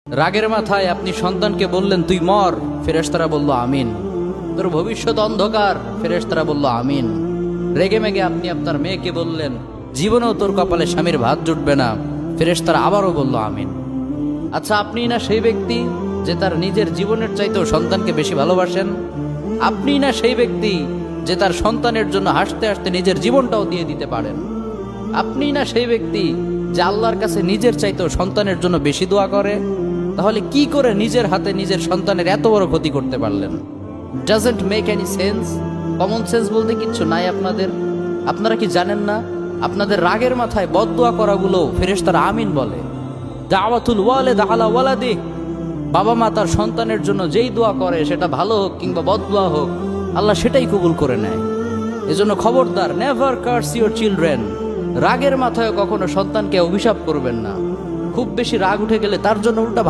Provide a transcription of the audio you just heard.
রাগের মাথায় আপনি সন্তানকে বললেন তুই মর, ফেরেশতারা বলল আমিন। তোর ভবিষ্যৎ অন্ধকার, ফেরেশতারা বলল আমিন। রেগে মেগে আপনি আপনার মেয়েকে বললেন জীবনেও তোর কপালে স্বামীর ভাত জুটবে না, ফেরেশতারা আবারও বলল আমিন। আচ্ছা, আপনি না সেই ব্যক্তি যে তার নিজের জীবনের চাইতেও সন্তানকে বেশি ভালোবাসেন? আপনি না সেই ব্যক্তি যে তার সন্তানের জন্য হাসতে হাসতে নিজের জীবনটাও দিয়ে দিতে পারেন? আপনি না সেই ব্যক্তি যে আল্লাহর কাছে নিজের চাইতেও সন্তানের জন্য বেশি দোয়া করে? তাহলে কি করে নিজের হাতে নিজের সন্তানের এত বড় ক্ষতি করতে পারলেন? Doesn't make any sense. Common sense বলতে কিচ্ছু নাই আপনাদের। আপনারা কি জানেন না আপনাদের রাগের মাথায় বদদোয়া করাগুলো ফেরেশতারা আমিন বলে? দাওয়াতুল ওয়ালিদ আলা ওয়ালাদি, বাবা মা তার সন্তানের জন্য যেই দোয়া করে সেটা ভালো হোক কিংবা বদদোয়া হোক, আল্লাহ সেটাই কবুল করে নেয়। এজন্য খবরদার, নেভার কার্স ইউর চিলড্রেন। রাগের মাথায় কখনো সন্তানকে অভিশাপ করবেন না। খুব বেশি রাগ উঠে গেলে তার জন্য উল্টা